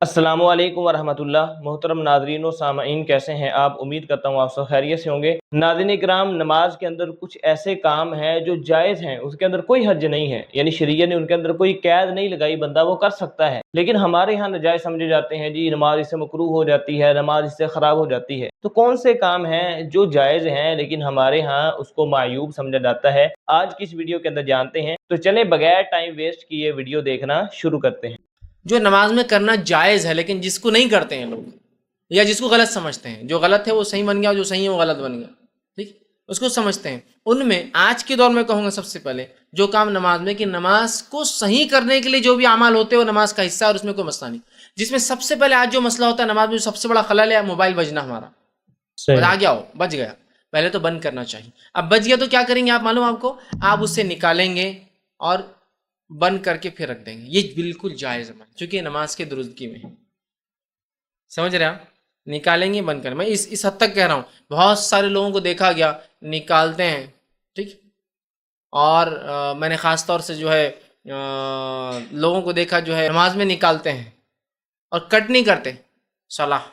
السلام علیکم ورحمۃ اللہ۔ محترم ناظرین و سامعین، کیسے ہیں آپ؟ امید کرتا ہوں آپ سب خیریت سے ہوں گے۔ ناظرین کرام، نماز کے اندر کچھ ایسے کام ہیں جو جائز ہیں، اس کے اندر کوئی حرج نہیں ہے، یعنی شریعت نے ان کے اندر کوئی قید نہیں لگائی، بندہ وہ کر سکتا ہے، لیکن ہمارے ہاں ناجائز سمجھے جاتے ہیں۔ جی نماز اس سے مکروہ ہو جاتی ہے، نماز اس سے خراب ہو جاتی ہے۔ تو کون سے کام ہیں جو جائز ہیں لیکن ہمارے ہاں اس کو معیوب سمجھا جاتا ہے؟ آج کی اس ویڈیو کے اندر جانتے ہیں، تو چلیں بغیر ٹائم ویسٹ کیے ویڈیو دیکھنا شروع کرتے ہیں۔ جو نماز میں کرنا جائز ہے لیکن جس کو نہیں کرتے ہیں لوگ، یا جس کو غلط سمجھتے ہیں، جو غلط ہے وہ صحیح بن گیا، جو صحیح ہے وہ غلط بن گیا، ٹھیک، اس کو سمجھتے ہیں۔ ان میں آج کے دور میں کہوں گا سب سے پہلے جو کام نماز میں، کہ نماز کو صحیح کرنے کے لیے جو بھی اعمال ہوتے ہیں وہ نماز کا حصہ ہے اور اس میں کوئی مسئلہ نہیں۔ جس میں سب سے پہلے آج جو مسئلہ ہوتا ہے نماز میں، جو سب سے بڑا خلل ہے، موبائل بجنا ہمارا۔ آ گیا ہو، بج گیا، پہلے تو بند کرنا چاہیے۔ اب بج گیا تو کیا کریں گے آپ؟ معلوم آپ کو، آپ اس سے نکالیں گے اور بند کر کے پھر رکھ دیں گے۔ یہ بالکل جائز ہے چونکہ نماز کے درستگی میں، سمجھ رہے آپ؟ نکالیں گے، بند کریں۔ میں اس حد تک کہہ رہا ہوں، بہت سارے لوگوں کو دیکھا گیا نکالتے ہیں، ٹھیک، اور میں نے خاص طور سے جو ہے لوگوں کو دیکھا جو ہے نماز میں نکالتے ہیں اور کٹ نہیں کرتے، صلاح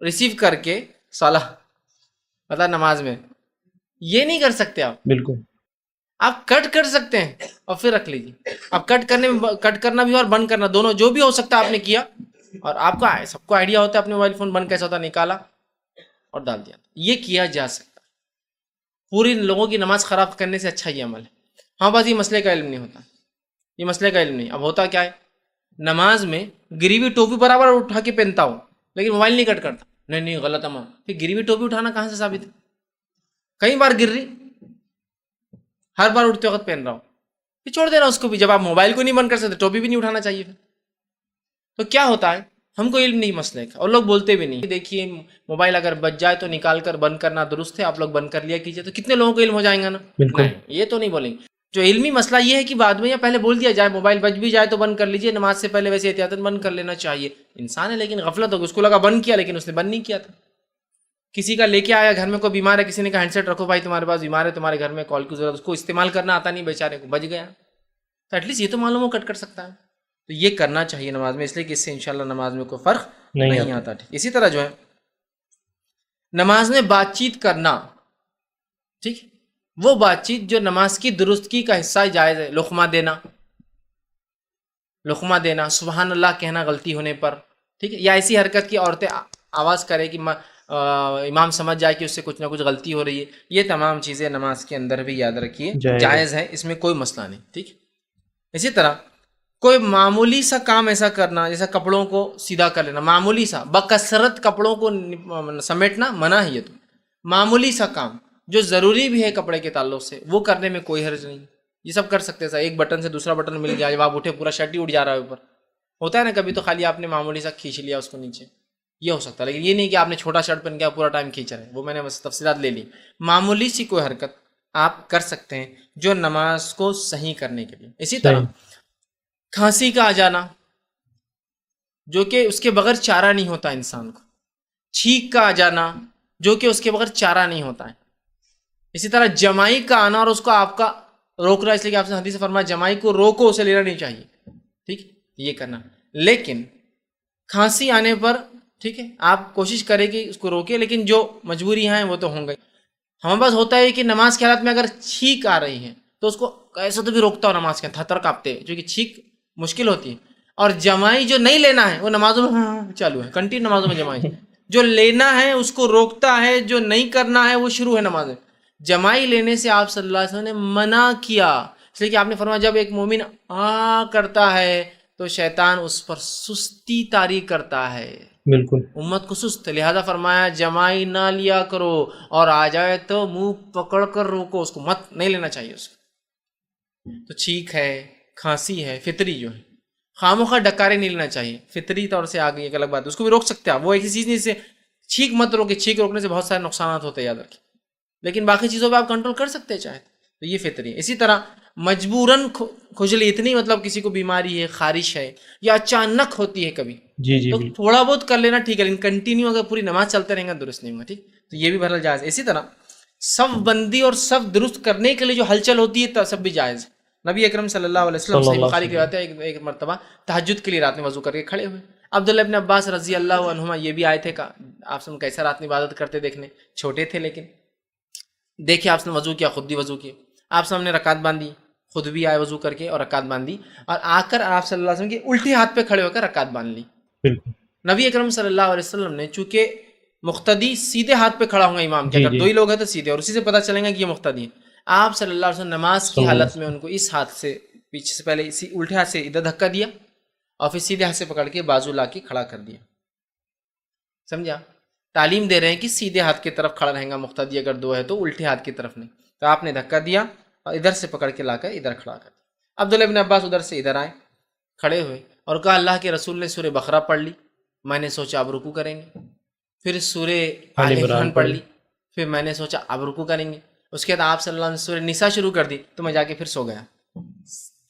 ریسیو کر کے صلاح، پتہ نماز میں یہ نہیں کر سکتے آپ۔ بالکل آپ کٹ کر سکتے ہیں اور پھر رکھ لیجیے۔ اب کٹ کرنا بھی اور بند کرنا دونوں، جو بھی ہو سکتا ہے آپ نے کیا، اور آپ کا سب کو آئیڈیا ہوتا ہے اپنے موبائل فون بند کیسا ہوتا ہے، نکالا اور ڈال دیا، یہ کیا جا سکتا۔ پوری لوگوں کی نماز خراب کرنے سے اچھا یہ عمل ہے۔ ہاں بس یہ مسئلے کا علم نہیں ہوتا، یہ مسئلے کا علم نہیں۔ اب ہوتا کیا ہے، نماز میں گری ہوئی ٹوپی برابر اٹھا کے پہنتا ہوں لیکن موبائل نہیں کٹ کرتا، نہیں غلط عمل۔ پھر گری ہوئی ٹوپی اٹھانا کہاں سے ثابت ہے؟ کئی بار گر رہی، ہر بار اٹھتے وقت پہن رہا ہوں، پھر چھوڑ دینا اس کو بھی۔ جب آپ موبائل کو نہیں بند کر سکتے ٹوپی بھی نہیں اٹھانا چاہیے۔ پھر تو کیا ہوتا ہے، ہم کو علم نہیں مسئلے کا اور لوگ بولتے بھی نہیں۔ دیکھیے موبائل اگر بچ جائے تو نکال کر بند کرنا درست ہے، آپ لوگ بند کر لیا کیجئے، تو کتنے لوگوں کو علم ہو جائیں گا نا؟ نہیں، یہ تو نہیں بولیں گے۔ جو علمی مسئلہ یہ ہے کہ بعد میں یا پہلے بول دیا جائے، موبائل بچ بھی جائے تو بند کر لیجئے، نماز سے پہلے ویسے احتیاطاً بند کر لینا چاہیے۔ انسان ہے لیکن غفلت ہوگی، اس کو لگا بند کیا لیکن اس نے بند نہیں کیا تھا۔ کسی کا لے کے آیا گھر میں، کوئی بیمار ہے، کسی نے کہا ہینڈ سیٹ رکھو بھائی تمہارے پاس بیمار ہے، تمہارے گھر میں کال کی ضرورت، اس کو استعمال کرنا آتا نہیں بیچارے کو، بچ گیا، تو ایٹ لیسٹ یہ تو معلوم ہو کٹ کر سکتا ہے۔ تو یہ کرنا چاہیے نماز میں، اس لیے کہ اس سے انشاءاللہ نماز میں کوئی فرق نہیں آتا۔ ٹھیک، اسی طرح جو ہے نماز میں بات چیت کرنا، ٹھیک، وہ بات چیت جو نماز کی درستگی کا حصہ جائز ہے۔ لقمہ دینا، سبحان اللہ کہنا غلطی ہونے پر، ٹھیک ہے، یا ایسی حرکت کی عورتیں آواز کرے کہ امام سمجھ جائے کہ اس سے کچھ نہ کچھ غلطی ہو رہی ہے، یہ تمام چیزیں نماز کے اندر بھی یاد رکھیے جائز ہے، اس میں کوئی مسئلہ نہیں، ٹھیک۔ اسی طرح کوئی معمولی سا کام ایسا کرنا، جیسا کپڑوں کو سیدھا کر لینا، معمولی سا، بکثرت کپڑوں کو سمیٹنا منع ہے۔ یہ تو معمولی سا کام جو ضروری بھی ہے کپڑے کے تعلق سے، وہ کرنے میں کوئی حرج نہیں، یہ سب کر سکتے ہیں۔ ایک بٹن سے دوسرا بٹن مل گیا، جب آپ اٹھے پورا شرٹ ہی اٹھ جا رہا ہے اوپر، ہوتا ہے نا کبھی، تو خالی آپ نے معمولی سا کھینچ لیا اس کو نیچے، یہ ہو سکتا ہے، لیکن یہ نہیں کہ آپ نے چھوٹا شرٹ پہن کے پورا ٹائم کھینچ رہے ہیں، وہ میں نے بس تفصیلات لے لی۔ معمولی سی کوئی حرکت آپ کر سکتے ہیں جو نماز کو صحیح کرنے کے لیے۔ اسی طرح کھانسی کا آ جانا، جو کہ اس کے بغیر چارہ نہیں ہوتا انسان کو، چھینک کا آ جانا، جو کہ اس کے بغیر چارہ نہیں ہوتا ہے۔ اسی طرح جمائی کا آنا اور اس کو آپ کا روکنا، اس لیے کہ آپ سے حدیث سے فرمایا جمائی کو روکو، اسے لینا نہیں چاہیے، ٹھیک، یہ کرنا۔ لیکن کھانسی آنے پر، ٹھیک ہے، آپ کوشش کریں کہ اس کو روکے، لیکن جو مجبوریاں ہیں وہ تو ہوں گی۔ ہمارے پاس ہوتا ہے کہ نماز کی حالت میں اگر چھینک آ رہی ہے تو اس کو ایسا تو بھی روکتا ہو نماز کے، تھر کانپتے، جو کہ چھینک مشکل ہوتی ہے۔ اور جمائی جو نہیں لینا ہے وہ نمازوں میں چالو ہے، کنٹینیو نمازوں میں جمائی، جو لینا ہے اس کو روکتا ہے، جو نہیں کرنا ہے وہ شروع ہے نماز میں۔ جمائی لینے سے آپ صلی اللہ علیہ وسلم نے منع کیا، اس لیے کہ آپ نے فرمایا جب ایک مومن کرتا ہے تو شیطان اس پر سستی طاری کرتا ہے، بالکل امت کو سست، لہذا فرمایا جمائی نہ لیا کرو، اور آ جائے تو منہ پکڑ کر روکو، اس کو مت نہیں لینا چاہیے اس کو۔ تو چھینک ہے، کھانسی ہے، فطری جو ہے، خاموخواہ ڈکارے نہیں لینا چاہیے، فطری طور سے آ گئی ایک الگ بات، اس کو بھی روک سکتے ہیں آپ، وہ ایسی چیز نہیں، سے چھینک مت روکے، چھینک روکنے سے بہت سارے نقصانات ہوتے ہیں، یاد رکھیں، لیکن باقی چیزوں پہ آپ کنٹرول کر سکتے ہیں چاہے تو، یہ فطری ہے۔ اسی طرح مجبوراً کھجلی، اتنی مطلب کسی کو بیماری ہے، خارش ہے، یا اچانک ہوتی ہے کبھی، تو تھوڑا بہت کر لینا ٹھیک ہے، لیکن کنٹینیو اگر پوری نماز چلتے رہیں گا درست نہیں ہوگا، ٹھیک، تو یہ بھی بہرحال جائز ہے۔ اسی طرح صف بندی اور صف درست کرنے کے لیے جو ہلچل ہوتی ہے صف بھی جائز ہے، نبی اکرم صلی اللہ علیہ وسلم صحیح بخاری کی بات ہے ایک مرتبہ تہجد کے لیے رات میں وضو کر کے کھڑے ہوئے. عبداللہ ابن عباس رضی اللہ عنہما یہ بھی آئے تھے آپ سے کیسا رات میں عبادت کرتے دیکھنے, چھوٹے تھے لیکن دیکھیں آپ نے وضو کیا, خود بھی وضو کیا, آپ سامنے رکعت باندھی, خود بھی آئے وضو کر کے اور رکعت باندھی, اور آ کر آپ صلی اللہ علیہ وسلم کے الٹے ہاتھ پہ کھڑے ہو کر رکعت باندھ لی. نبی اکرم صلی اللہ علیہ وسلم نے چونکہ مقتدی سیدھے ہاتھ پہ کھڑا ہوں گا امام کے, اگر دو ہی لوگ ہیں تو سیدھے, اور اسی سے پتہ چلے گا کہ یہ مقتدی ہے. آپ صلی اللہ علیہ وسلم نماز کی حالت میں ان کو اس ہاتھ سے پیچھے سے پہلے اسی الٹے ہاتھ سے ادھر دھکا دیا اور پھر سیدھے ہاتھ سے پکڑ کے بازو لا کے کھڑا کر دیا. سمجھا؟ تعلیم دے رہے ہیں کہ سیدھے ہاتھ کی طرف کھڑا رہیں گا مقتدی اگر دو ہے تو, الٹے ہاتھ کی طرف نہیں. تو آپ نے دھکا دیا اور ادھر سے پکڑ کے لا کر ادھر کھڑا کر دیا. عبداللہ ابن عباس ادھر سے ادھر آئے, کھڑے ہوئے اور کہا اللہ کے رسول نے سورہ بقرہ پڑھ لی, میں نے سوچا اب رکوع کریں گے. پھر سورہ آل عمران پڑھ لی, پھر میں نے سوچا اب رکوع کریں گے. اس کے بعد آپ صلی اللہ علیہ وسلم نے سورہ نساء شروع کر دی تو میں جا کے پھر سو گیا.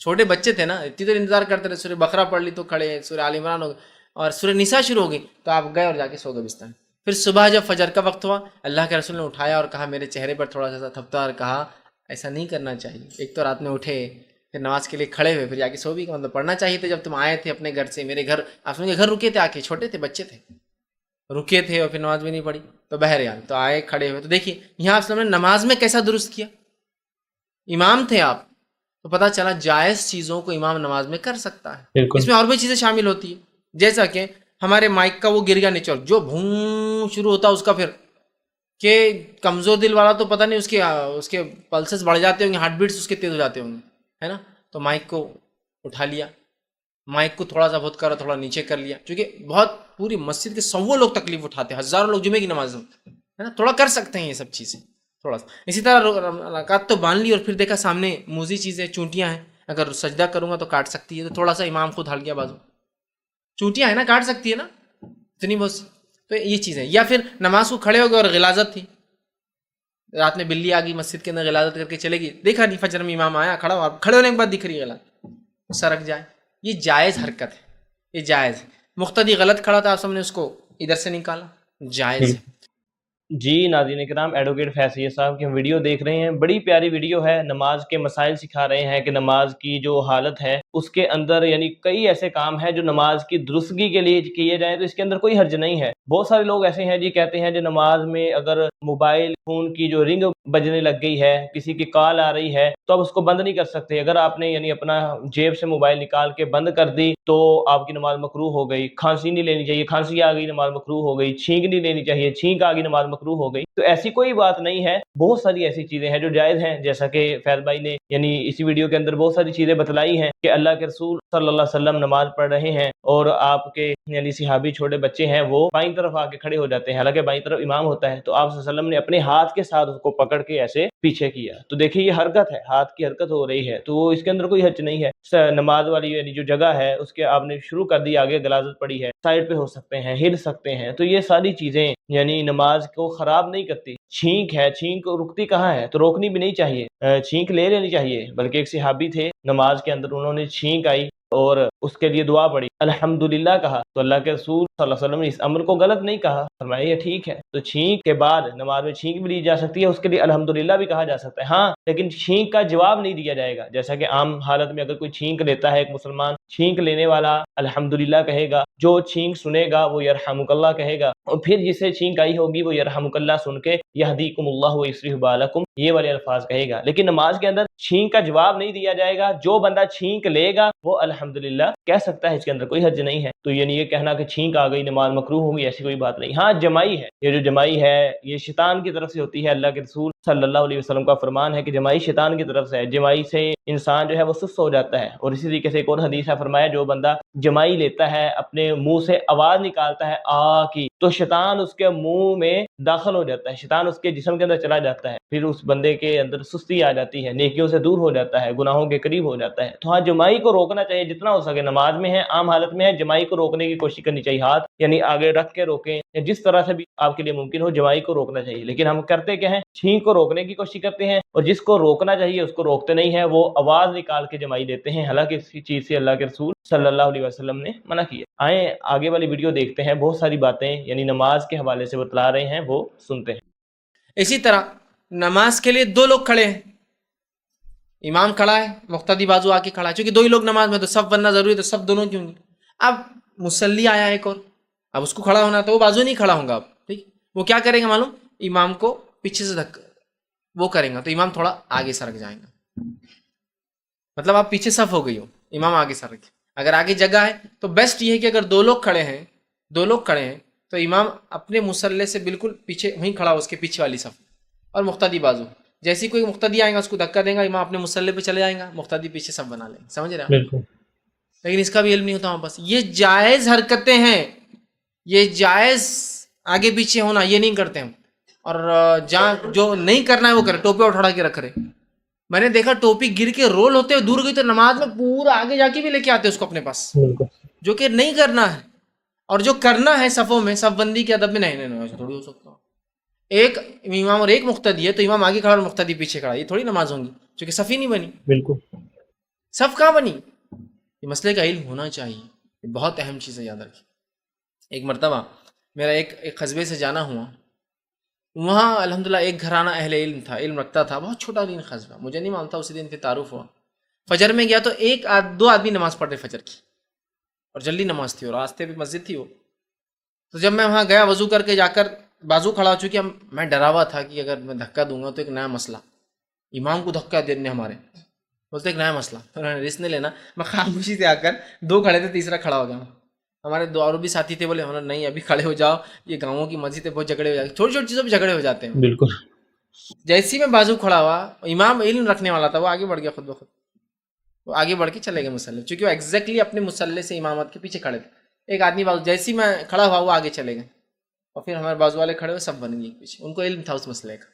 چھوٹے بچے تھے نا, اتنی دیر انتظار کرتے رہے, سورہ بقرہ پڑھ لی تو کھڑے, سورہ آل عمران ہو گئی اور سورہ نساء شروع ہو گئی تو آپ گئے اور جا کے سو گئے بستر میں. پھر صبح جب فجر کا وقت ہوا اللہ کے رسول نے اٹھایا اور کہا, میرے چہرے پر تھوڑا سا تھپتا اور کہا ایسا نہیں کرنا چاہیے, ایک تو رات میں اٹھے پھر نماز کے لیے کھڑے ہوئے پھر جا کے سو بھی, مطلب پڑھنا چاہیے تھا جب تم آئے تھے اپنے گھر سے, میرے گھر آپ کے گھر رکے تھے, آ کے چھوٹے تھے بچے تھے, رکے تھے اور پھر نماز بھی نہیں پڑھی. تو بہرحال تو آئے کھڑے ہوئے. تو دیکھیے یہاں آپ نے نماز میں کیسا درست کیا, امام تھے آپ, تو پتہ چلا جائز چیزوں کو امام نماز میں کر سکتا ہے. اس میں اور بھی چیزیں شامل ہوتی ہیں, جیسا کہ ہمارے مائک کا وہ گر گیا نیچے, جو بھون شروع ہوتا ہے اس کا, پھر کہ کمزور دل والا تو پتہ نہیں اس کے پلسز بڑھ جاتے ہوں گے, ہارٹ بیٹس اس کے تیز ہو جاتے ہوں گے, ہے نا. تو مائک کو اٹھا لیا, مائک کو تھوڑا سا بہت کرا, تھوڑا نیچے کر لیا, چونکہ بہت پوری مسجد کے 100 لوگ تکلیف اٹھاتے ہیں, ہزاروں لوگ جمعے کی نماز میں, ہے نا, تھوڑا کر سکتے ہیں یہ سب چیزیں تھوڑا سا. اسی طرح رکعت تو باندھ لی اور پھر دیکھا سامنے موزی چیزیں, چونٹیاں ہیں, اگر سجدہ کروں گا تو کاٹ سکتی ہے, تو تھوڑا سا امام خود ہل گیا بازو, چونٹیاں ہیں نا, کاٹ سکتی ہے نا اتنی بہت. تو یہ چیزیں, یا پھر نماز کو کھڑے ہو گئے اور غلاظت تھی, رات میں بلی آ گئی مسجد کے اندر, غلاظت کر کے چلے گی, دیکھا نہیں فجر میں امام آیا کھڑا ہوا, کھڑے ہونے کے بعد دکھ رہی ہے غلاظت, سرک جائے, یہ جائز حرکت ہے, یہ جائز ہے. مقتدی غلط کھڑا تھا, آپ سب نے اس کو ادھر سے نکالا, جائز ہے. جی ناظرین کرام, ایڈوکیٹ فیصل صاحب کی ہم ویڈیو دیکھ رہے ہیں, بڑی پیاری ویڈیو ہے, نماز کے مسائل سکھا رہے ہیں کہ نماز کی جو حالت ہے اس کے اندر یعنی کئی ایسے کام ہیں جو نماز کی درستگی کے لیے کیے جائیں تو اس کے اندر کوئی حرج نہیں ہے. بہت سارے لوگ ایسے ہیں جی کہتے ہیں جو نماز میں اگر موبائل فون کی جو رنگ بجنے لگ گئی ہے, کسی کی کال آ رہی ہے تو اب اس کو بند نہیں کر سکتے. اگر آپ نے یعنی اپنا جیب سے موبائل نکال کے بند کر دی تو آپ کی نماز مکروہ ہو گئی. کھانسی نہیں لینی چاہیے, کھانسی آ گئی نماز مکروہ ہو گئی. چھینک نہیں لینی چاہیے, چھینک آ گئی نماز مکروہ ہو گئی. تو ایسی کوئی بات نہیں ہے, بہت ساری ایسی چیزیں ہیں جو جائز ہیں, جیسا کہ فیض بھائی نے یعنی اسی ویڈیو کے اندر بہت ساری چیزیں بتلائی ہیں کہ اللہ کے رسول صلی اللہ علیہ وسلم نماز پڑھ رہے ہیں اور آپ کے یعنی صحابی چھوٹے بچے ہیں وہ بائیں طرف آ کے کھڑے ہو جاتے ہیں, حالانکہ بائیں طرف امام ہوتا ہے, تو آپ صلی اللہ علیہ وسلم نے اپنے ہاتھ کے ساتھ اس کو پکڑ کے ایسے پیچھے کیا. تو دیکھیے یہ حرکت ہے, ہاتھ کی حرکت ہو رہی ہے, تو اس کے اندر کوئی حرج نہیں ہے. نماز والی یعنی جو جگہ ہے اس کے آپ نے شروع کر دی, آگے غلاظت پڑی ہے, سائڈ پہ ہو سکتے ہیں, ہل سکتے ہیں, تو یہ ساری چیزیں یعنی نماز کو خراب نہیں کرتی. چھینک ہے, چھینک رکتی کہاں ہے, تو روکنی بھی نہیں چاہیے, چھینک لے لینی چاہیے. بلکہ ایک صحابی تھے نماز کے اندر, انہوں نے چھینک آئی اور اس کے لیے دعا پڑھی, الحمدللہ کہا, تو اللہ کے رسول صلی اللہ علیہ وسلم نے اس امر کو غلط نہیں کہا, فرمایا یہ ٹھیک ہے. تو چھینک کے بعد نماز میں چھینک بھی لی جا سکتی ہے, اس کے لیے الحمدللہ بھی کہا جا سکتا ہے, ہاں لیکن چھینک کا جواب نہیں دیا جائے گا. جیسا کہ عام حالت میں اگر کوئی چھینک لیتا ہے, ایک مسلمان چھینک لینے والا الحمدللہ کہے گا, جو چھینک سنے گا وہ یرحمک اللہ کہے گا, اور پھر جسے چھینک آئی ہوگی وہ یرحمک اللہ سن کے یہدیکم اللہ ویصلح بالکم یہ والے الفاظ کہے گا. لیکن نماز کے اندر چھینک کا جواب نہیں دیا جائے گا, جو بندہ چھینک لے گا وہ الحمدللہ کہہ سکتا ہے, اس کے اندر کوئی حرج نہیں ہے. تو یعنی یہ کہنا کہ چھینک آ گئی نماز مکروہ ہوگی, ایسی کوئی بات نہیں. ہاں جمائی ہے, یہ جو جمائی ہے یہ شیطان کی طرف سے ہوتی ہے. اللہ کے رسول صلی اللہ علیہ وسلم کا فرمان ہے کہ جمائی شیطان کی طرف سے ہے, جمائی سے انسان جو ہے وہ سست ہو جاتا ہے. اور اسی طریقے سے ایک اور حدیث ہے, فرمایا جو بندہ جمائی لیتا ہے, اپنے منہ سے آواز نکالتا ہے آ کی, تو شیطان اس کے منہ میں داخل ہو جاتا ہے, شیطان اس کے جسم کے اندر چلا جاتا ہے, پھر اس بندے کے اندر سستی آ جاتی ہے, نیکیوں سے دور ہو جاتا ہے, گناہوں کے قریب ہو جاتا ہے. تو ہاں جمائی کو روکنا چاہیے جتنا ہو سکے. نماز میں ہے, عام حالت میں ہے, جمائی کو روکنے کی کوشش کرنی چاہیے, ہاتھ یعنی آگے رکھ کے روکیں, یا جس طرح سے بھی آپ کے لیے ممکن ہو جمائی کو روکنا چاہیے. لیکن ہم کرتے کیا ہیں, چھینک کو روکنے کی کوشش کرتے ہیں, اور جس کو روکنا چاہیے اس کو روکتے نہیں ہیں, وہ آواز نکال کے جمائی دیتے ہیں, حالانکہ اسی چیز سے اللہ کے رسول صلی اللہ علیہ وسلم نے منع کیا. آئیں آگے والی ویڈیو دیکھتے ہیں, بہت ساری باتیں یعنی نماز کے حوالے سے بتلا رہے ہیں, وہ سنتے ہیں. اسی طرح نماز کے لیے 2 لوگ کھڑے ہیں, امام کھڑا ہے, مقتدی بازو آ کے کھڑا ہے, چونکہ دو ہی لوگ نماز میں, تو صف بننا ضروری ہے, تو صف دونوں کی ہوں گی. اب مصلی آیا ایک اور, اب اس کو کھڑا ہونا, تو وہ بازو نہیں کھڑا ہوں گا اب, ٹھیک. وہ کیا کریں گے معلوم, امام کو پیچھے سے دھکا وہ کریں گا, تو امام تھوڑا آگے سرک جائیں گا. مطلب آپ پیچھے صف ہو گئی ہو, امام آگے سرک. اگر آگے جگہ ہے تو بیسٹ یہ ہے کہ اگر دو لوگ کھڑے ہیں تو امام اپنے مصلی سے بالکل پیچھے وہیں کھڑا ہو, اس کے پیچھے والی صف, اور مقتدی بازو. جیسی کوئی مقتدی آئے گا اس کو دھکا دیں گا, امام اپنے مصلی پہ چلے جائیں گا, مقتدی پیچھے صف بنا لیں گے. سمجھ رہے ہیں؟ بالکل. لیکن اس کا بھی علم نہیں ہوتا ہمارے پاس. یہ جائز حرکتیں ہیں, یہ جائز آگے پیچھے ہونا, یہ نہیں کرتے ہم. اور جہاں جو نہیں کرنا ہے وہ کرے, ٹوپی اٹھا کے رکھ رہے. میں نے دیکھا ٹوپی گر کے رول ہوتے ہوئے دور گئی, تو نماز میں پورا آگے جا کے بھی لے کے آتے اس کو اپنے پاس, بالکل. جو کہ نہیں کرنا ہے. اور جو کرنا ہے صفوں میں, صف بندی کے ادب میں, نہیں ایسا تھوڑی ہو سکتا. ایک امام اور ایک مقتدی ہے, تو امام آگے کھڑا اور مقتدی پیچھے کھڑا, یہ تھوڑی نماز ہوں گی, چونکہ صف ہی نہیں بنی. بالکل. صف کہاں بنی؟ یہ مسئلے کا علم ہونا چاہیے, یہ بہت اہم چیز ہے, یاد رکھیے. ایک مرتبہ میرا ایک قصبے سے جانا ہوا, وہاں الحمدللہ ایک گھرانہ اہل علم تھا, علم رکھتا تھا, بہت چھوٹا دین قصبہ, مجھے نہیں مانتا. اسی دن پھر تعارف ہوا, فجر میں گیا تو دو آدمی نماز پڑھ رہے فجر کی, اور جلدی نماز تھی, اور راستے پہ مسجد تھی وہ. تو جب میں وہاں گیا, وضو کر کے جا کر بازو کھڑا ہو چکی, میں ڈرا ہوا تھا کہ اگر میں دھکا دوں گا تو ایک نیا مسئلہ, امام کو دھکا دینے ہمارے بولتے ایک نیا مسئلہ, تو انہوں نے رسک نہیں لینا. میں خاموشی سے آ کر, دو کھڑے تھے, تیسرا کھڑا ہو گیا. ہمارے دو اور بھی ساتھی تھے, بولے ہمارا نہیں ابھی کھڑے ہو جاؤ, یہ گاؤں کی مسجد ہے, بہت جھگڑے ہو جاتے ہیں, چھوٹی چھوٹی چیزوں پہ جھگڑے ہو جاتے ہیں. بالکل. جیسی میں بازو کھڑا ہوا, امام علم رکھنے والا تھا, وہ آگے بڑھ گیا خود بخود, وہ آگے بڑھ کے چلے گئے مصلی, چونکہ وہ ایگزیکٹلی اپنے مصلی سے امامت کے پیچھے کھڑے تھے. ایک آدمی بازو, جیسی میں کھڑا ہوا وہ آگے چلے گئے, اور پھر ہمارے بازو والے کھڑے ہوئے, سب بن گئے پیچھے. ان کو علم تھا اس مسئلے کا.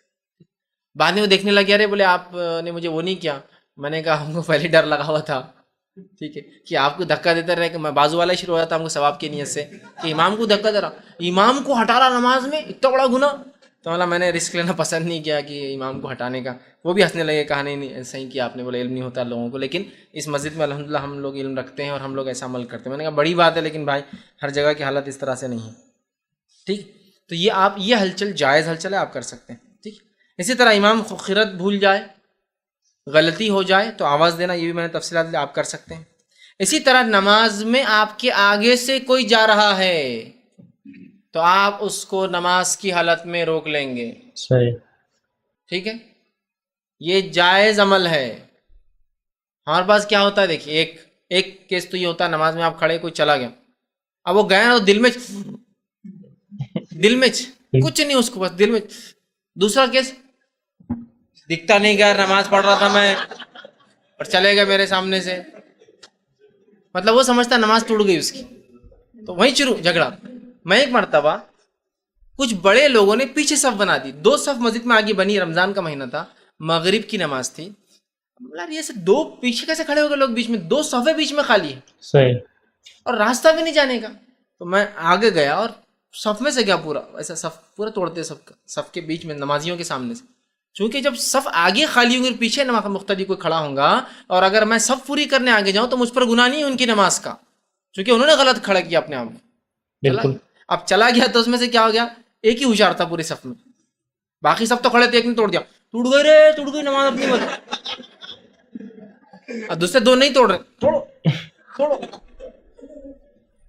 بعد میں وہ دیکھنے لگے, ارے بولے آپ نے مجھے وہ نہیں کیا. میں نے کہا ہم کو پہلے ڈر لگا ہوا تھا, ٹھیک ہے, کہ آپ کو دھکا دیتے رہے, کہ میں بازو والا شروع ہو جاتا ہم کو ثواب کی نیت سے, کہ امام کو دھکا دے رہا, امام کو ہٹا رہا نماز میں, اتنا بڑا گناہ. تو میں نے رسک لینا پسند نہیں کیا کہ امام کو ہٹانے کا. وہ بھی ہنسنے لگے, کہا نہیں صحیح کیا آپ نے, بولے علم نہیں ہوتا لوگوں کو, لیکن اس مسجد میں الحمدللہ ہم لوگ علم رکھتے ہیں اور ہم لوگ ایسا عمل کرتے ہیں. میں نے کہا بڑی بات ہے, لیکن بھائی ہر جگہ کی حالت اس طرح سے نہیں ہے, ٹھیک. تو یہ آپ, یہ ہلچل جائز ہلچل ہے, آپ کر سکتے ہیں, ٹھیک. اسی طرح امام خرد بھول جائے, غلطی ہو جائے تو آواز دینا, یہ بھی میں نے تفصیلات آپ کر سکتے ہیں. اسی طرح نماز میں آپ کے آگے سے کوئی جا رہا ہے تو آپ اس کو نماز کی حالت میں روک لیں گے, صحیح, ٹھیک ہے. یہ جائز عمل ہے. ہمارے پاس کیا ہوتا ہے, دیکھیے, ایک کیس تو یہ ہوتا ہے, نماز میں آپ کھڑے, کوئی چلا گیا, اب وہ گئے اور دل میں کچھ نہیں اس کو, بس دل میں. دوسرا کیس, دکھتا نہیں گیا, نماز پڑھ رہا تھا میں, اور چلے گئے میرے سامنے سے, مطلب وہ سمجھتا نماز ٹوٹ گئی اس کی, تو وہیں شروع جھگڑا. میں ایک مرتبہ کچھ بڑے لوگوں نے پیچھے صف بنا دی, دو صف مسجد میں آگے بنی, رمضان کا مہینہ تھا, مغرب کی نماز تھی. یہ سے دو پیچھے کیسے کھڑے ہو گئے لوگ بیچ میں, دو صفیں بیچ میں خالی ہے, صحیح, اور راستہ بھی نہیں جانے کا. تو میں آگے گیا اور صف میں سے گیا پورا, ایسا صف پورا توڑتے, صف کے بیچ میں نمازیوں کے سامنے سے. چونکہ جب صف آگے خالی ہوں گے, پیچھے مقتدی کوئی کھڑا ہوں گا, اور اگر میں صف پوری کرنے آگے جاؤں تو مجھ پر گناہ نہیں ہے ان کی نماز کا, چونکہ انہوں نے غلط کھڑا کیا اپنے آپ کو. بالکل. اب چلا گیا تو اس میں سے کیا ہو گیا, ایک ہی ہوشیار تھا پورے صف میں, باقی سب تو کھڑے تھے, ایک نے توڑ دیا, ٹوٹ گئی رے, ٹوٹ گئی نماز اپنی مت. اور دوسرے دو نہیں توڑ رہے, توڑو.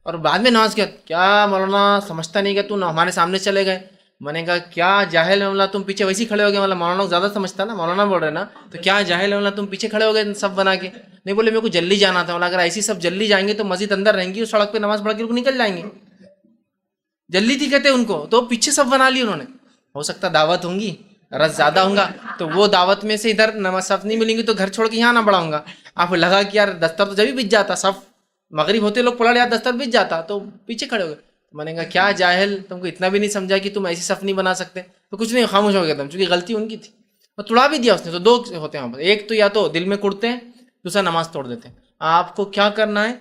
اور بعد میں نماز کیا مولانا سمجھتا نہیں کہ تو ہمارے سامنے چلے گئے. میں نے کہا کیا جاہل مولانا, تم پیچھے ویسے کھڑے ہو گئے, مطلب مولانا زیادہ سمجھتا نا, مولانا بول رہے نا, تو کیا جاہل مولانا تم پیچھے کھڑے ہو گئے صف بنا کے. نہیں, بولے میرے کو جلدی جانا تھا. اگر ایسی سب جلدی جائیں گے تو مسجد اندر رہیں گی, اور سڑک پہ نماز پڑھ کے لوگ نکل جائیں گے. جلدی تھی کہتے ان کو, تو پیچھے صف بنا لی انہوں نے. ہو سکتا دعوت ہوں گی, رس زیادہ ہوں گا, تو وہ دعوت میں سے ادھر نماز صف نہیں ملیں گی تو گھر چھوڑ کے یہاں نہ بڑھاؤں گا. آپ لگا کہ یار دستر تو جب بھی بچ جاتا, صف مغرب ہوتے لوگ پڑھ لیا, دستر بچ جاتا, تو پیچھے کھڑے ہو گئے. میں نے کہا کیا جاہل, تم کو اتنا بھی نہیں سمجھا کہ تم ایسی صف نہیں بنا سکتے. تو کچھ نہیں, خاموش ہو گیا تم, چونکہ غلطی ان کی تھی, اور توڑا بھی دیا اس نے. تو دو ہوتے ہیں, ایک تو یا تو دل میں کڑتے ہیں, دوسرا نماز توڑ دیتے ہیں. آپ کو کیا کرنا ہے,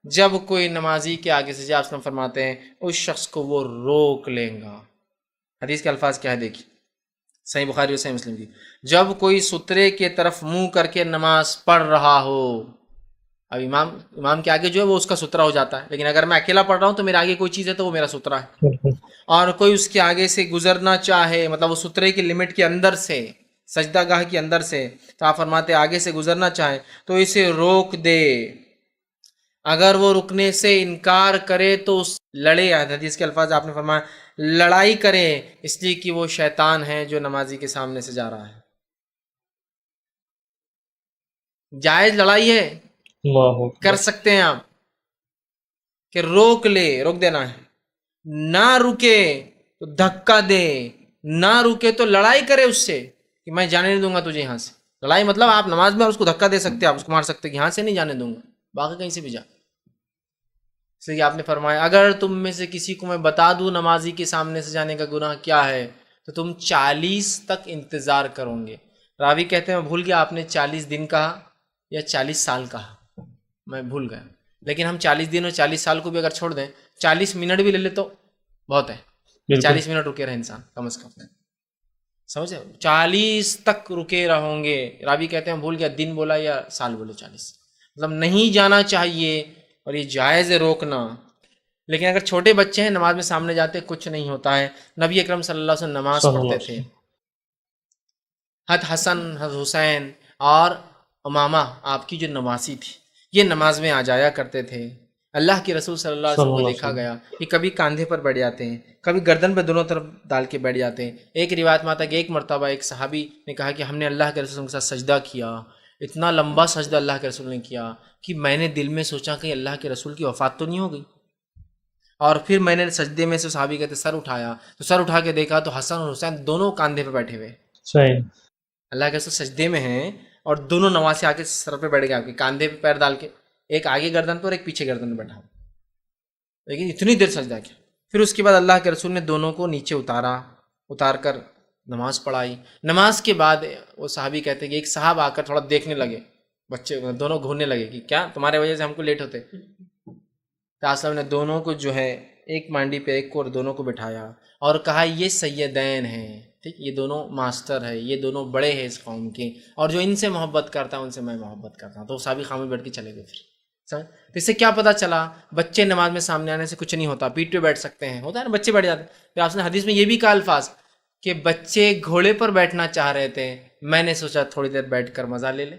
جب کوئی نمازی کے آگے سے آپ فرماتے ہیں اس شخص کو وہ روک لیں گا. حدیث کے الفاظ کیا ہے دیکھیے, صحیح بخاری اور صحیح مسلم کی, جب کوئی سترے کے طرف منہ کر کے نماز پڑھ رہا ہو. اب امام کے آگے جو ہے وہ اس کا سترا ہو جاتا ہے, لیکن اگر میں اکیلا پڑھ رہا ہوں تو میرے آگے کوئی چیز ہے تو وہ میرا سترا ہے. اور کوئی اس کے آگے سے گزرنا چاہے, مطلب وہ سترے کی لمٹ کے اندر سے سجدہ گاہ کے اندر سے، تو آپ فرماتے آگے سے گزرنا چاہیں تو اسے روک دے، اگر وہ رکنے سے انکار کرے تو لڑے، حدیث کے الفاظ آپ نے فرمایا لڑائی کرے، اس لیے کہ وہ شیطان ہے جو نمازی کے سامنے سے جا رہا ہے۔ جائز لڑائی ہے، اللہ کر اکبر، سکتے ہیں آپ کہ روک لے، روک دینا ہے، نہ رکے تو دھکا دے، نہ رکے تو لڑائی کرے اس سے کہ میں جانے نہیں دوں گا تجھے یہاں سے۔ لڑائی مطلب آپ نماز میں اس کو دھکا دے سکتے، آپ اس کو مار سکتے کہ یہاں سے نہیں جانے دوں گا، باقی کہیں سے بھی جا۔ اس لیے آپ نے فرمایا اگر تم میں سے کسی کو میں بتا دوں نمازی کے سامنے سے جانے کا گناہ کیا ہے تو تم 40 تک انتظار کرو گے۔ راوی کہتے ہیں میں بھول گیا آپ نے 40 دن کہا یا 40 سال کہا، میں بھول گیا، لیکن ہم 40 دن اور 40 سال کو بھی اگر چھوڑ دیں، 40 منٹ بھی لے لے تو بہت ہے، بالکل 40 منٹ رکے رہے انسان کم از کم، سمجھے، 40 تک رکے رہوں گے۔ راوی کہتے ہیں بھول گیا دن بولا یا سال بولے، 40 مطلب نہیں جانا چاہیے، اور یہ جائز ہے روکنا۔ لیکن اگر چھوٹے بچے ہیں نماز میں سامنے جاتے کچھ نہیں ہوتا ہے۔ نبی اکرم صلی اللہ علیہ وسلم نماز صلی اللہ پڑھتے علیہ تھے، وسلم، حد حسن حد حسین اور امامہ آپ کی جو نواسی تھی یہ نماز میں آ جایا کرتے تھے۔ اللہ کے رسول صلی اللہ علیہ صلی وسلم کو اللہ علیہ دیکھا وسلم، گیا کہ کبھی کاندھے پر بیٹھ جاتے ہیں، کبھی گردن پہ دونوں طرف ڈال کے بیٹھ جاتے ہیں۔ ایک روایت میں آتا ہے کہ ایک مرتبہ ایک صحابی نے کہا کہ ہم نے اللہ کے رسول کے ساتھ سجدہ کیا، اتنا لمبا سجدہ اللہ کے رسول نے کیا کہ میں نے دل میں سوچا کہ اللہ کے رسول کی وفات تو نہیں ہو گئی، اور پھر میں نے سجدے میں سے صحابی کہتے سر اٹھایا تو سر اٹھا کے دیکھا تو حسن اور حسین دونوں کاندھے پہ بیٹھے ہوئے، صحیح، اللہ کے رسول سجدے میں ہیں اور دونوں نواسے آ کے سر پہ بیٹھ گئے، آپ کے کاندھے پہ پیر ڈال کے، ایک آگے گردن پر ایک پیچھے گردن پہ بیٹھا، لیکن اتنی دیر سجدہ کیا۔ پھر اس کے بعد اللہ کے رسول نے دونوں کو نیچے اتار کر نماز پڑھائی۔ نماز کے بعد وہ صحابی کہتے ہیں کہ ایک صاحب آ کر تھوڑا دیکھنے لگے، بچے دونوں گھورنے لگے کہ کیا تمہارے وجہ سے ہم کو لیٹ ہوتے، تو اصل نے دونوں کو جو ہے ایک مانڈی پہ ایک کو اور دونوں کو بٹھایا اور کہا یہ سیدین ہیں، ٹھیک، یہ دونوں ماسٹر ہے، یہ دونوں بڑے ہیں اس قوم کے، اور جو ان سے محبت کرتا ہے ان سے میں محبت کرتا ہوں۔ تو وہ صحابی خاموش بیٹھ کے چلے گئے۔ پھر تو اس سے کیا پتہ چلا بچے نماز میں سامنے آنے سے کچھ نہیں ہوتا، پیٹ پہ بیٹھ سکتے ہیں، ہوتا ہے نا بچے بیٹھ جاتے ہیں۔ پھر آپ نے حدیث میں یہ بھی کہا الفاظ کہ بچے گھوڑے پر بیٹھنا چاہ رہے تھے، میں نے سوچا تھوڑی دیر بیٹھ کر مزہ لے لے،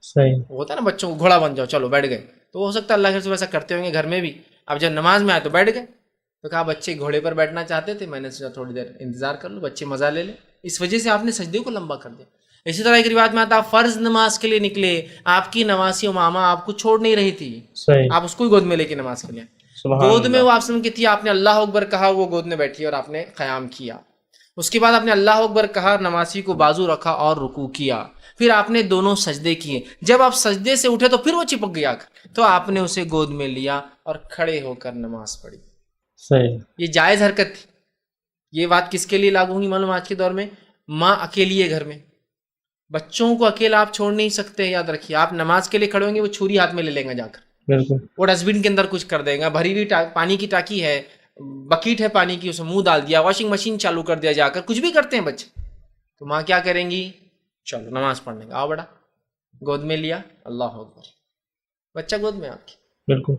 صحیح، ہوتا ہے نا بچوں کو گھوڑا بن جاؤ چلو بیٹھ گئے، تو ہو سکتا ہے اللہ کے رسول ایسا کرتے ہوں گے گھر میں بھی، اب جب نماز میں آئے تو بیٹھ گئے، تو کہا بچے گھوڑے پر بیٹھنا چاہتے تھے، میں نے سوچا تھوڑی دیر انتظار کر لو بچے مزہ لے لیں، اس وجہ سے آپ نے سجدے کو لمبا کر دیا۔ اسی طرح ایک روایت میں آتا فرض نماز کے لیے نکلے، آپ کی نواسی امامہ آپ کو چھوڑ نہیں رہی تھی، صحیح، آپ اس کو ہی گود میں لے کے نماز کے لیے، سبحان گود میں اللہ، وہ آپ سن کی تھی، آپ نے اللہ اکبر کہا، وہ گود میں بیٹھی اور آپ نے قیام کیا، اس کے بعد آپ نے اللہ اکبر کہا، نمازی کو بازو رکھا اور رکوع کیا، پھر آپ نے دونوں سجدے کیے، جب آپ سجدے سے اٹھے تو پھر وہ چپک گیا تو آپ نے اسے گود میں لیا اور کھڑے ہو کر نماز پڑھی۔ صحیح، یہ جائز حرکت تھی۔ یہ بات کس کے لیے لاگو ہوگی معلوم آج کے دور میں؟ ماں اکیلی ہے گھر میں، بچوں کو اکیلا آپ چھوڑ نہیں سکتے، یاد رکھیے، آپ نماز کے لیے کھڑے ہوں گے وہ چھری ہاتھ میں لے لیں گا جا کر، بالکل، وہ ڈسٹ بن کے اندر کچھ کر دے گا، بھری ہوئی پانی کی ٹاکی ہے، بکیٹ ہے پانی کی، اسے منہ ڈال دیا، واشنگ مشین چالو کر دیا جا کر، کچھ بھی کرتے ہیں بچے، تو ماں کیا کریں گی؟ چلو نماز پڑھنے کا، آؤ بڑا، گود میں لیا، اللہ اکبر، بچہ گود میں آپ کی۔ بالکل،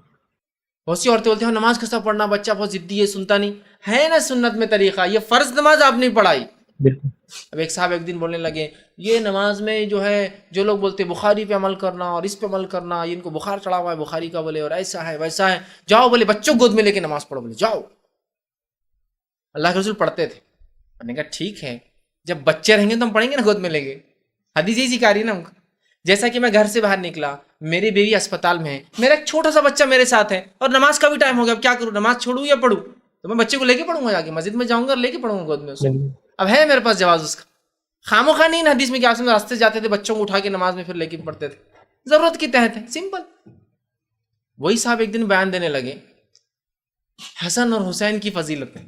بہت سی عورتیں بولتی ہیں نماز کیسا پڑھنا، بچہ بہت ضدی ہے سنتا نہیں ہے، نا سنت میں طریقہ، یہ فرض نماز آپ نہیں پڑھائی۔ بالکل، اب ایک صاحب ایک دن بولنے لگے یہ نماز میں جو ہے جو لوگ بولتے ہیں بخاری پہ عمل کرنا اور اس پہ عمل کرنا، ان کو بخار چڑھا ہوا ہے بخاری کا، بولے اور ایسا ہے ویسا ہے، جاؤ بولے بچوں گود میں لے کے نماز پڑھو، بولے جاؤ۔ اللہ کے رسول پڑھتے تھے، میں نے کہا ٹھیک ہے، جب بچے رہیں گے تو ہم پڑھیں گے نا گود میں لے کے، حدیث یہی سکھا رہی ہے نا ہم کو۔ جیسا کہ میں گھر سے باہر نکلا، میری بیوی اسپتال میں ہے، میرا ایک چھوٹا سا بچہ میرے ساتھ ہے اور نماز کا بھی ٹائم ہو گیا، اب کیا کروں، نماز چھوڑوں یا پڑھوں؟ تو میں بچے کو لے کے پڑھوں گا، جا کے مسجد میں جاؤں گا اور لے کے پڑھوں گا گود میں اس کو، بالکل، اب ہے میرے پاس جواز اس کا۔ خاموخواہ نہیں حدیث میں کہ آپ راستے جاتے تھے بچوں کو اٹھا کے نماز میں پھر لے کے پڑھتے تھے، ضرورت کے تحت ہے، سمپل۔ وہی صاحب ایک دن بیان دینے لگے حسن اور حسین کی فضیلت میں،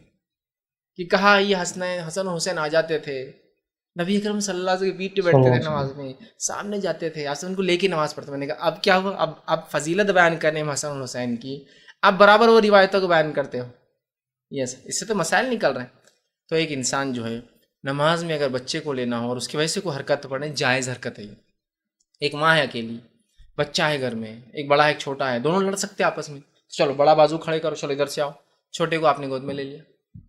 کہ کہا یہ حسن اور حسین آ جاتے تھے، نبی اکرم صلی اللہ علیہ وسلم کے پیٹ پہ بیٹھتے تھے نماز میں، سامنے جاتے تھے، آج ان کو لے کے نماز پڑھتے۔ میں نے کہا اب کیا ہوا، اب فضیلت بیان کرنے میں حسن اور حسین کی، اب برابر وہ روایتوں کو بیان کرتے ہو، یس، اس سے تو مسائل نکل رہے ہیں۔ تو ایک انسان جو ہے نماز میں اگر بچے کو لینا ہو اور اس کی وجہ سے کوئی حرکت پڑھے، جائز حرکت ہے یہ۔ ایک ماں ہے اکیلی، بچہ ہے گھر میں، ایک بڑا ہے ایک چھوٹا ہے، دونوں لڑ سکتے ہیں آپس میں، چلو بڑا بازو کھڑے کرو، چلو ادھر سے آؤ، چھوٹے کو آپ نے گود میں لے لیا،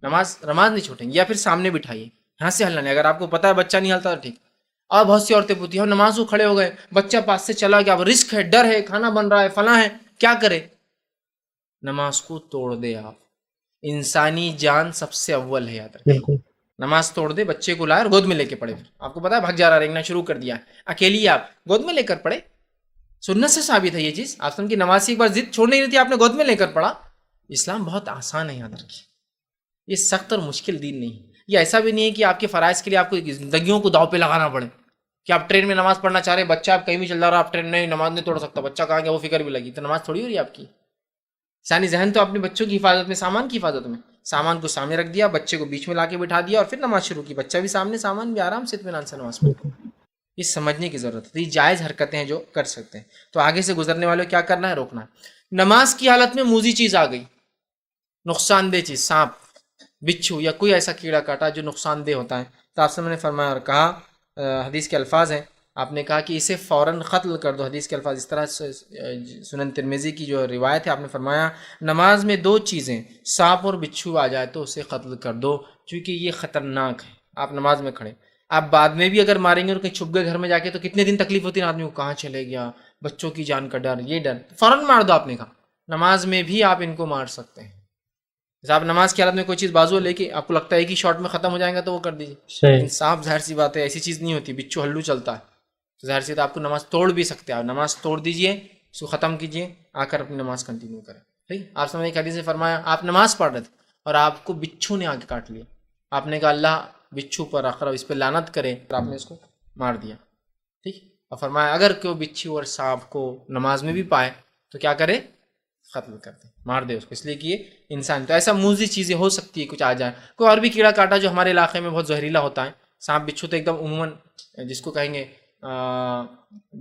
نماز نہیں چھوٹیں گے، یا پھر سامنے بٹھائیے، یہاں سے ہلنا نہیں، اگر آپ کو پتا ہے بچہ نہیں ہلتا تو ٹھیک، اور بہت سی عورتیں پوچھتی ہیں ہم نماز کو کھڑے ہو گئے, بچہ پاس سے چلا گیا, اب رزق ہے, ڈر ہے, کھانا بن رہا ہے, فلاں ہے, کیا کرے؟ نماز کو توڑ دے آپ. انسانی جان سب سے اول ہے, یاد رکھیں. بالکل نماز توڑ دے, بچے کو لائے اور گود میں لے کے پڑے. پھر آپ کو پتا ہے بھگ جا رہا, رینگنا شروع کر دیا, اکیلی آپ گود میں لے کر پڑے. سنت سے ثابت ہے یہ چیز. آپ سن کی نماز سے ایک بار ضد چھوڑ نہیں رہی تھی, آپ نے گود میں لے کر پڑھا. اسلام بہت آسان ہے, یاد رکھیے. یہ سخت اور مشکل دین نہیں. یہ ایسا بھی نہیں ہے کہ آپ کے فرائض کے لیے آپ کو زندگیوں کو داؤ پہ لگانا پڑے. کہ آپ ٹرین میں نماز پڑھنا چاہ رہے ہیں, بچہ آپ کہیں بھی چل رہا, آپ ٹرین میں نماز نہیں توڑ سکتا, بچہ کہاں گیا وہ فکر بھی لگی, تو نماز تھوڑی ہو رہی ہے آپ کی. ثانی ذہن تو اپنے بچوں کی حفاظت میں, سامان کی حفاظت میں. سامان کو سامنے رکھ دیا, بچے کو بیچ میں لا کے بٹھا دیا, اور پھر نماز شروع کی. بچہ بھی سامنے, سامان بھی آرام سے اطمینان سے نماز پڑھ. یہ سمجھنے کی ضرورت ہے. یہ جائز حرکتیں ہیں جو کر سکتے ہیں. تو آگے سے گزرنے والے کیا کرنا ہے, روکنا ہے. نماز کی حالت میں موذی چیز آ گئی, نقصان دہ چیز, سانپ, بچھو یا کوئی ایسا کیڑا کاٹا جو نقصان دہ ہوتا ہے, تو آپ سے میں نے فرمایا اور کہا, حدیث کے الفاظ ہیں, آپ نے کہا کہ اسے فوراً قتل کر دو. حدیث کے الفاظ اس طرح سنن ترمذی کی جو روایت ہے, آپ نے فرمایا نماز میں دو چیزیں, سانپ اور بچھو آ جائے تو اسے قتل کر دو, چونکہ یہ خطرناک ہے. آپ نماز میں کھڑے, آپ بعد میں بھی اگر ماریں گے اور کہیں چھپ گئے گھر میں جا کے, تو کتنے دن تکلیف ہوتی ہے آدمی کو, کہاں چلے گیا, بچوں کی جان کا ڈر, یہ ڈر, فوراً مار دو. آپ نے کہا نماز میں بھی آپ ان کو مار سکتے ہیں. جیسے آپ نماز کی حالت میں کوئی چیز بازو لے کے آپ کو لگتا ہے کہ شارٹ میں ختم ہو جائے گا تو وہ کر دیجیے, لیکن سانپ ظاہر سی بات ہے ایسی چیز نہیں ہوتی, بچھو ہلو چلتا ہے, تو ظاہر سی آپ کو نماز توڑ بھی سکتے ہیں. آپ نماز توڑ دیجئے, اس کو ختم کیجئے, آ کر اپنی نماز کنٹینیو کریں. ٹھیک, آپ سمجھے کہ حدیث سے فرمایا آپ نماز پڑھ رہے تھے اور آپ کو بچھو نے آ کے کاٹ لیا. آپ نے کہا اللہ بچھو پر اقرب, اس پہ لعنت کرے, اور آپ نے اس کو مار دیا. ٹھیک, اور فرمایا اگر کوئی بچھو اور سانپ کو نماز میں بھی پائے تو کیا کرے, قتل کر دے, مار دے اس کو, اس لیے کہ یہ انسان. تو ایسا موذی چیزیں ہو سکتی ہے, کچھ آ جائے, کوئی اور بھی کیڑا کاٹا جو ہمارے علاقے میں بہت زہریلا ہوتا ہے. سانپ بچھو تو ایک دم عموماً جس کو کہیں گے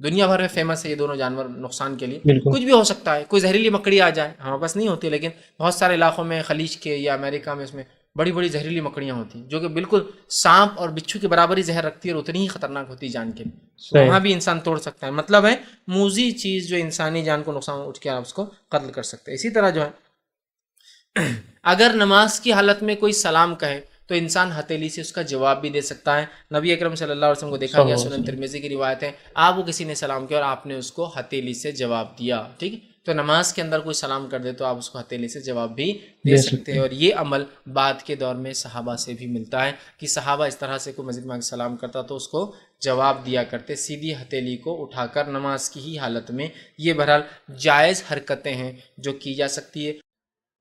دنیا بھر میں فیمس ہے یہ دونوں جانور نقصان کے لیے. کچھ بھی ہو سکتا ہے, کوئی زہریلی مکڑی آ جائے, ہمارے پاس نہیں ہوتی, لیکن بہت سارے علاقوں میں خلیج کے یا امریکہ میں اس میں بڑی بڑی زہریلی مکڑیاں ہوتی ہیں جو کہ بالکل سانپ اور بچھو کے برابر ہی زہر رکھتی ہے اور اتنی ہی خطرناک ہوتی ہے جان کے. تو وہاں بھی انسان توڑ سکتا ہے. مطلب ہے موذی چیز جو انسانی جان کو نقصان اٹھ کے آپ اس کو قتل کر سکتے ہیں. اسی طرح جو ہے اگر نماز کی حالت میں کوئی سلام کہے تو انسان ہتھیلی سے اس کا جواب بھی دے سکتا ہے. نبی اکرم صلی اللہ علیہ وسلم کو دیکھا گیا, سنن ترمذی کی روایت ہے, آپ کو کسی نے سلام کیا اور آپ نے اس کو ہتھیلی سے جواب دیا. ٹھیک, تو نماز کے اندر کوئی سلام کر دے تو آپ اس کو ہتھیلی سے جواب بھی دے سکتے ہیں. اور یہ عمل بعد کے دور میں صحابہ سے بھی ملتا ہے کہ صحابہ اس طرح سے کوئی مسجد میں سلام کرتا تو اس کو جواب دیا کرتے, سیدھی ہتھیلی کو اٹھا کر نماز کی ہی حالت میں. یہ بہرحال جائز حرکتیں ہیں جو کی جا سکتی ہے.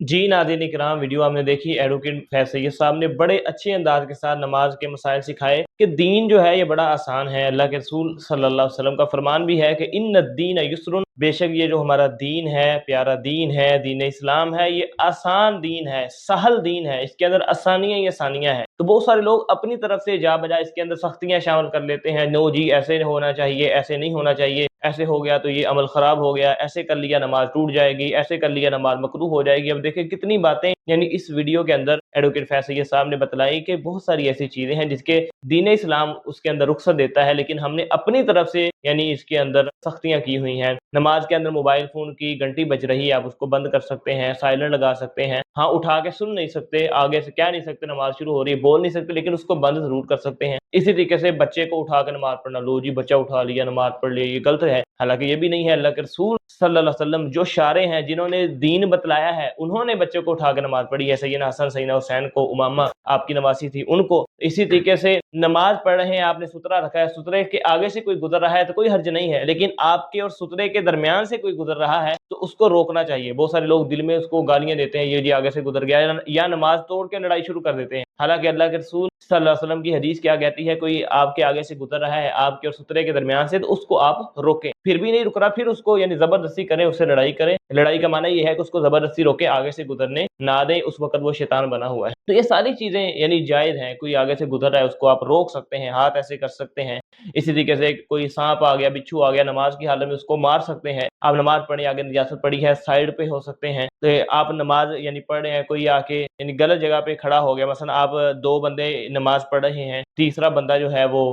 جی ناظرین اکرام, ویڈیو آپ نے دیکھی, ایڈوکیٹ فیض سید صاحب نے بڑے اچھے انداز کے ساتھ نماز کے مسائل سکھائے کہ دین جو ہے یہ بڑا آسان ہے. اللہ کے رسول صلی اللہ علیہ وسلم کا فرمان بھی ہے کہ ان الدین یسر, بے شک یہ جو ہمارا دین ہے, پیارا دین ہے, دین اسلام ہے, یہ آسان دین ہے, سہل دین ہے, اس کے اندر آسانیاں ہی آسانیاں ہیں. تو بہت سارے لوگ اپنی طرف سے جا بجا اس کے اندر سختیاں شامل کر لیتے ہیں. نو جی ایسے ہونا چاہیے, ایسے نہیں ہونا چاہیے, ایسے ہو گیا تو یہ عمل خراب ہو گیا, ایسے کر لیا نماز ٹوٹ جائے گی, ایسے کر لیا نماز مکروہ ہو جائے گی. اب دیکھیں کتنی باتیں یعنی اس ویڈیو کے اندر ایڈوکیٹ فیض سید صاحب نے بتلائی کہ بہت ساری ایسی چیزیں ہیں جس کے دین اسلام اس کے اندر رخصت دیتا ہے, لیکن ہم نے اپنی طرف سے یعنی اس کے اندر سختیاں کی ہوئی ہیں. نماز کے اندر موبائل فون کی گھنٹی بج رہی ہے, آپ اس کو بند کر سکتے ہیں, سائلنٹ لگا سکتے ہیں, ہاں اٹھا کے سن نہیں سکتے, آگے سے کہہ نہیں سکتے نماز شروع ہو رہی ہے, بول نہیں سکتے, لیکن اس کو بند ضرور کر سکتے ہیں. اسی طریقے سے بچے کو اٹھا کے نماز پڑھنا, لو جی بچہ اٹھا لیا نماز پڑھ لیا, یہ غلط ہے. حالانکہ یہ بھی نہیں ہے. اللہ کے رسول صلی اللہ علیہ وسلم جو شارع ہیں, جنہوں نے دین بتلایا ہے, انہوں نے بچوں کو اٹھا کے نماز پڑھی ہے. سیدنا حسن سیدنا حسین کو, امامہ آپ کی نواسی تھی ان کو. اسی طریقے سے نماز پڑھ رہے ہیں, آپ نے سترہ رکھا ہے, سترے کے آگے سے کوئی گزر رہا ہے تو کوئی حرج نہیں ہے, لیکن آپ کے اور سترے کے درمیان سے کوئی گزر رہا ہے تو اس کو روکنا چاہیے. بہت سارے لوگ دل میں اس کو گالیاں دیتے ہیں, یہ جی آگے سے گزر گیا, یا نماز توڑ کے لڑائی شروع کر دیتے ہیں. حالانکہ اللہ کے رسول صلی اللہ علیہ وسلم کی حدیث کیا کہتی ہے, کوئی آپ کے آگے سے گزر رہا ہے آپ کے اور سترے کے درمیان سے, تو اس کو آپ روکیں. پھر بھی نہیں رک رہا, پھر اس کو یعنی زبردستی کریں, اس سے لڑائی کریں. لڑائی کا معنی یہ ہے کہ اس کو زبردستی روکیں, آگے سے گزرنے نہ دیں, اس وقت وہ شیطان بنا ہوا ہے. تو یہ ساری چیزیں یعنی جائز ہیں. کوئی آگے سے گزر رہا ہے اس کو آپ روک سکتے ہیں, ہاتھ ایسے کر سکتے ہیں. اسی طریقے سے کوئی سانپ آ گیا, بچھو آ گیا نماز کی حالت میں, اس کو مار سکتے ہیں. آپ نماز پڑھیں, آگے نجاست پڑی ہے, سائڈ پہ ہو سکتے ہیں, تو آپ نماز یعنی پڑھ رہے ہیں, کوئی آ کے یعنی غلط جگہ پہ کھڑا ہو گیا, مثلا آپ دو بندے نماز پڑھ رہے ہیں, تیسرا بندہ جو ہے وہ